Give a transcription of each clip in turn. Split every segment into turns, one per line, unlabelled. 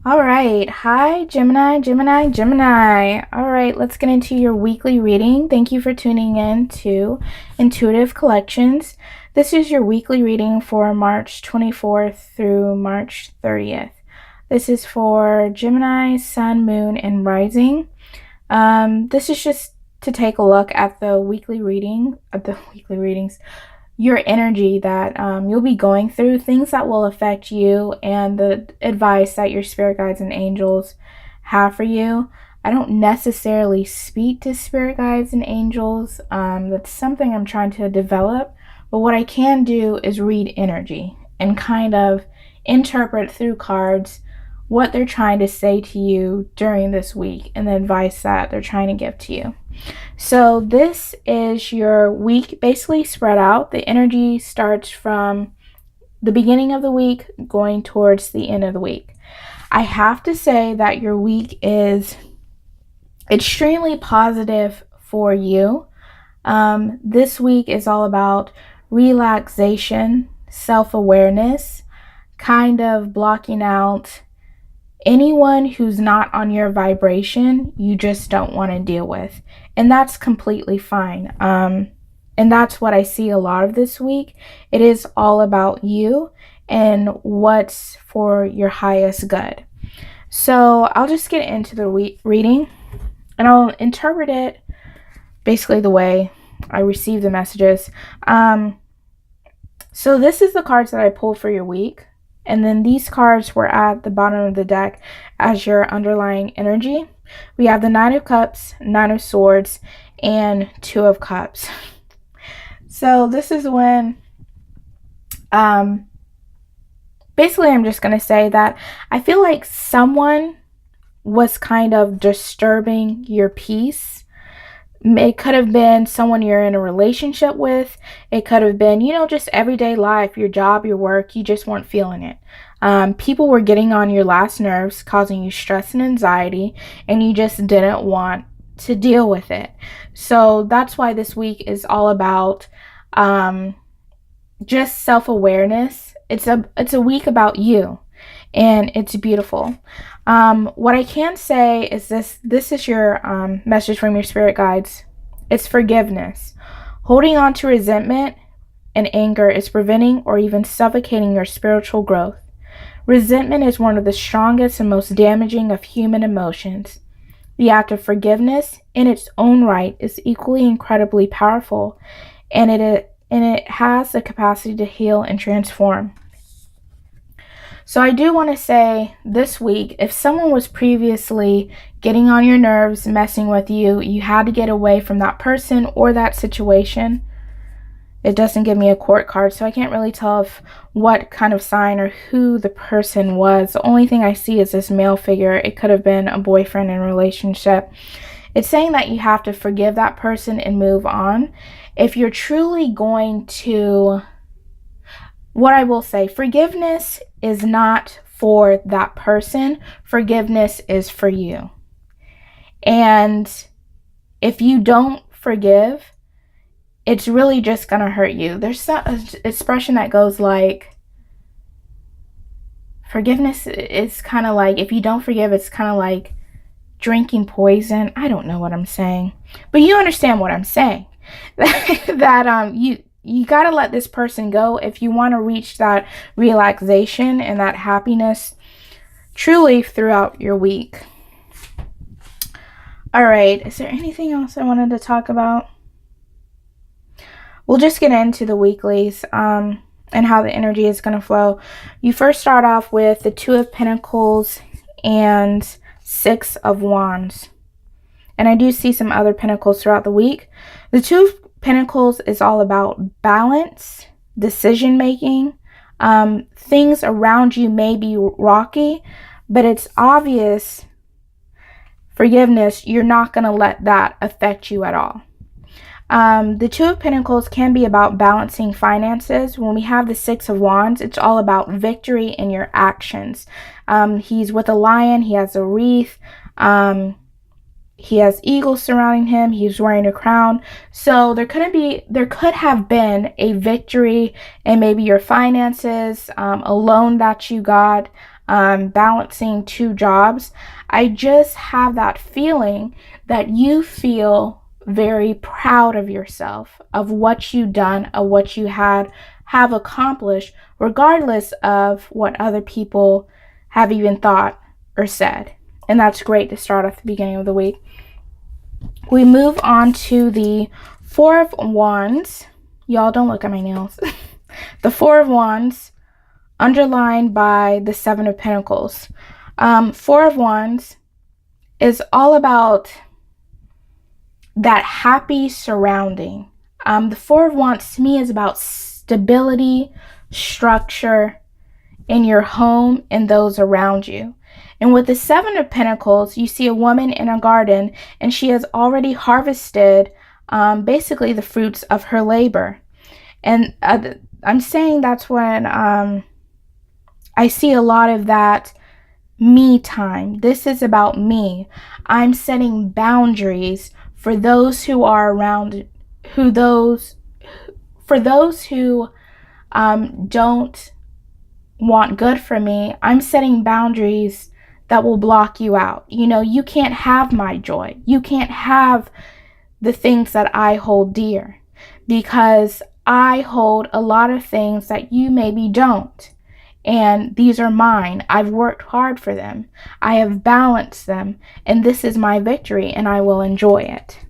All right. Hi, Gemini, Gemini, Gemini. All right, let's get into your weekly reading. Thank you for tuning in to Intuitive Collections. This is your weekly reading for March 24th through March 30th. This is for Gemini, Sun, Moon, and Rising. This is just to take a look at the weekly readings, your energy that you'll be going through, things that will affect you, and the advice that your spirit guides and angels have for you. I don't necessarily speak to spirit guides and angels. That's something I'm trying to develop. But what I can do is read energy and kind of interpret through cards what they're trying to say to you during this week and the advice that they're trying to give to you. So this is your week basically spread out. The energy starts from the beginning of the week going towards the end of the week. I have to say that your week is extremely positive for you. This week is all about relaxation, self-awareness, kind of blocking out anyone who's not on your vibration you just don't want to deal with. And that's completely fine. And that's what I see a lot of this week. It is all about you and what's for your highest good. So I'll just get into the reading and I'll interpret it basically the way I receive the messages. So this is the cards that I pulled for your week. And then these cards were at the bottom of the deck as your underlying energy. We have the Nine of Cups, Nine of Swords, and Two of Cups. So this is when, basically I'm just going to say that I feel like someone was kind of disturbing your peace. It could have been someone you're in a relationship with. It could have been, just everyday life, your job, your work. You just weren't feeling it. People were getting on your last nerves, causing you stress and anxiety, and you just didn't want to deal with it. So that's why this week is all about just self-awareness. It's a week about you, and it's beautiful. What I can say is this is your message from your spirit guides. It's forgiveness. Holding on to resentment and anger is preventing or even suffocating your spiritual growth. Resentment is one of the strongest and most damaging of human emotions. The act of forgiveness in its own right is equally incredibly powerful, and it has the capacity to heal and transform. So I do want to say this week, if someone was previously getting on your nerves, messing with you, you had to get away from that person or that situation. It doesn't give me a court card, so I can't really tell what kind of sign or who the person was. The only thing I see is this male figure. It could have been a boyfriend in a relationship. It's saying that you have to forgive that person and move on. If you're truly going to... What I will say, forgiveness is not for that person. Forgiveness is for you. And if you don't forgive, it's really just going to hurt you. There's some expression that goes like, forgiveness is kind of like, if you don't forgive, it's kind of like drinking poison. I don't know what I'm saying, but you understand what I'm saying. that you got to let this person go if you want to reach that relaxation and that happiness truly throughout your week. All right, is there anything else I wanted to talk about? We'll just get into the weeklies and how the energy is going to flow. You first start off with the Two of Pentacles and Six of Wands. And I do see some other pentacles throughout the week. The Two of Pentacles is all about balance, decision making. Things around you may be rocky, but it's obvious forgiveness. You're not going to let that affect you at all. The Two of Pentacles can be about balancing finances. When we have the Six of Wands, it's all about victory in your actions. He's with a lion. He has a wreath. He has eagles surrounding him. He's wearing a crown. So there could have been a victory in maybe your finances, a loan that you got, balancing 2 jobs. I just have that feeling that you feel very proud of yourself, of what you've done, of what you have accomplished, regardless of what other people have even thought or said. And that's great to start at the beginning of the week. We move on to the Four of Wands. Y'all don't look at my nails. The Four of Wands, underlined by the Seven of Pentacles. Four of Wands is all about that happy surrounding. The Four of Wands to me is about stability, structure in your home and those around you. And with the Seven of Pentacles, you see a woman in a garden, and she has already harvested basically the fruits of her labor. And I'm saying that's when I see a lot of that me time. This is about me. I'm setting boundaries for those who are around, for those who don't want good for me. I'm setting boundaries that will block you out. You know, you can't have my joy. You can't have the things that I hold dear, because I hold a lot of things that you maybe don't. And these are mine. I've worked hard for them. I have balanced them. And this is my victory, and I will enjoy it.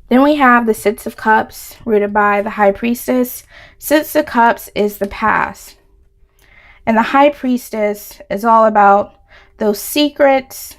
Then we have the Six of Cups, rooted by the High Priestess. Six of Cups is the past. And the High Priestess is all about those secrets.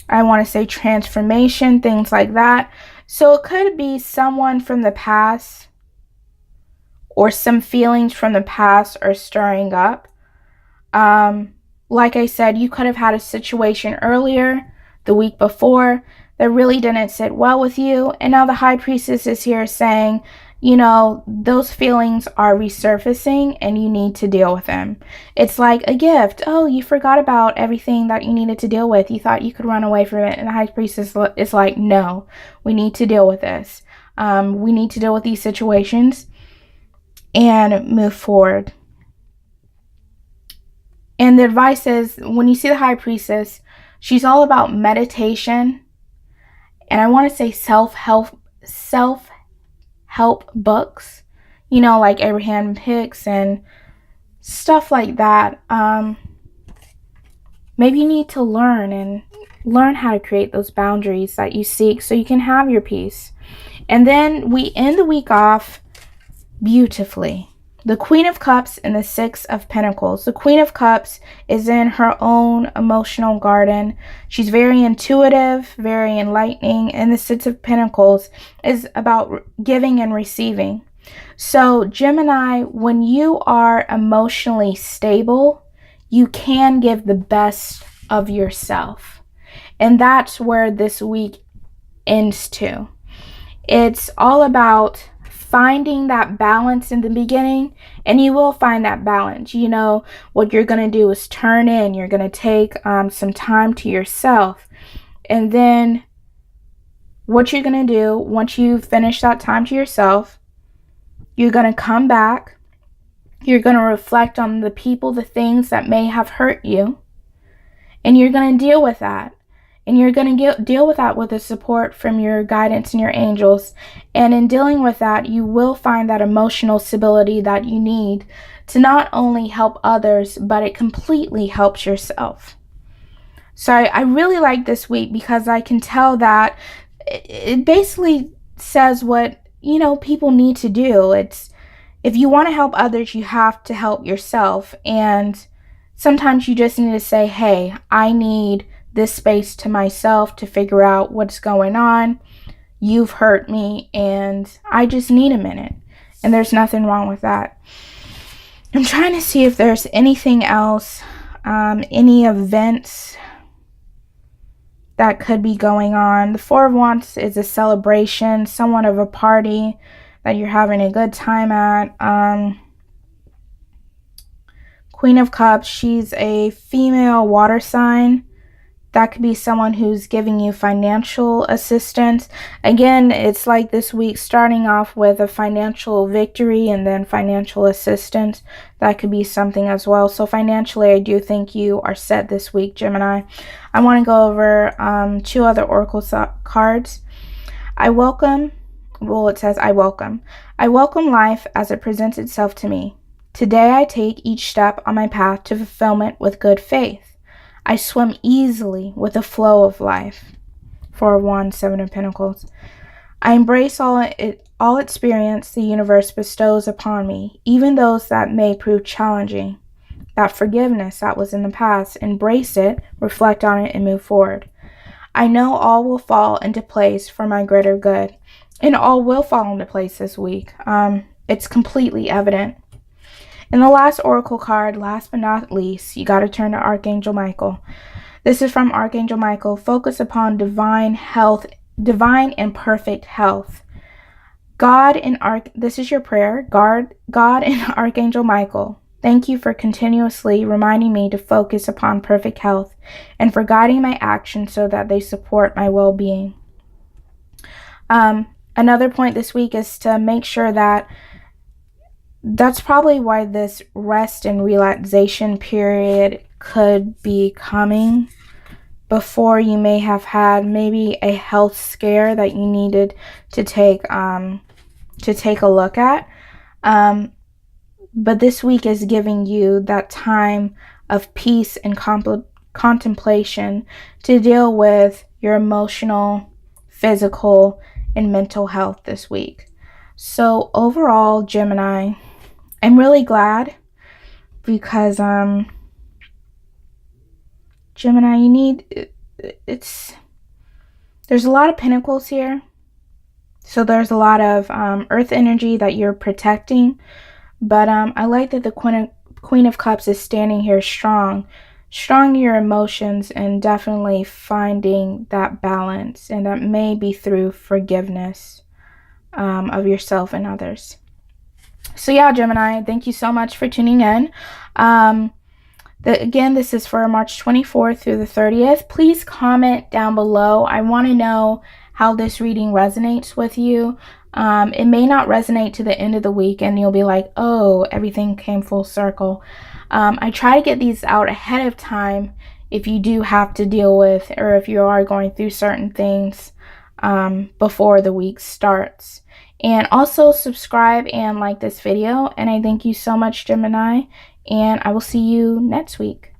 I want to say transformation, things like that. So it could be someone from the past, or some feelings from the past are stirring up. Like I said, you could have had a situation earlier, the week before, that really didn't sit well with you. And now the High Priestess is here saying, you know, those feelings are resurfacing and you need to deal with them. It's like a gift. Oh, you forgot about everything that you needed to deal with. You thought you could run away from it. And the High Priestess is like, no, we need to deal with this. We need to deal with these situations and move forward. And the advice is, when you see the High Priestess, she's all about meditation. And I want to say self-help books, you know, like Abraham Hicks and stuff like that. Maybe you need to learn how to create those boundaries that you seek so you can have your peace. And then we end the week off beautifully. The Queen of Cups and the Six of Pentacles. The Queen of Cups is in her own emotional garden. She's very intuitive, very enlightening. And the Six of Pentacles is about giving and receiving. So Gemini, when you are emotionally stable, you can give the best of yourself. And that's where this week ends to. It's all about finding that balance in the beginning, and you will find that balance. You know, what you're going to do is turn in. You're going to take some time to yourself. And then what you're going to do, once you finish that time to yourself, you're going to come back. You're going to reflect on the people, the things that may have hurt you, and you're going to deal with that. And you're going to deal with that with the support from your guidance and your angels. And in dealing with that, you will find that emotional stability that you need to not only help others, but it completely helps yourself. So I really like this week, because I can tell that it basically says what, you know, people need to do. It's, if you want to help others, you have to help yourself. And sometimes you just need to say, hey, I need this space to myself to figure out what's going on. You've hurt me and I just need a minute. And there's nothing wrong with that. I'm trying to see if there's anything else, any events that could be going on. The Four of Wands is a celebration, somewhat of a party that you're having a good time at. Queen of Cups, she's a female water sign That could be someone who's giving you financial assistance. Again, it's like this week starting off with a financial victory and then financial assistance. That could be something as well. So financially, I do think you are set this week, Gemini. I want to go over 2 other oracle cards. It says, I welcome. I welcome life as it presents itself to me. Today I take each step on my path to fulfillment with good faith. I swim easily with the flow of life. 4 of Wands, 7 of Pentacles. I embrace all experience the universe bestows upon me, even those that may prove challenging. That forgiveness that was in the past, embrace it, reflect on it, and move forward. I know all will fall into place for my greater good, and all will fall into place this week. It's completely evident. And the last oracle card, last but not least, you got to turn to Archangel Michael. This is from Archangel Michael. Focus upon divine and perfect health. This is your prayer. God and Archangel Michael, thank you for continuously reminding me to focus upon perfect health and for guiding my actions so that they support my well-being. Another point this week is to make sure that's probably why this rest and relaxation period could be coming before you may have had maybe a health scare that you needed to take a look at. But this week is giving you that time of peace and contemplation to deal with your emotional, physical, and mental health this week. So overall, Gemini, I'm really glad because Gemini, there's a lot of pentacles here. So there's a lot of earth energy that you're protecting. But I like that the Queen of Cups is standing here strong in your emotions and definitely finding that balance. And that may be through forgiveness of yourself and others. So yeah, Gemini, thank you so much for tuning in. Again, this is for March 24th through the 30th. Please comment down below. I want to know how this reading resonates with you. It may not resonate to the end of the week and you'll be like, oh, everything came full circle. I try to get these out ahead of time if you do have to deal with, or if you are going through certain things before the week starts. And also subscribe and like this video. And I thank you so much, Gemini. And I will see you next week.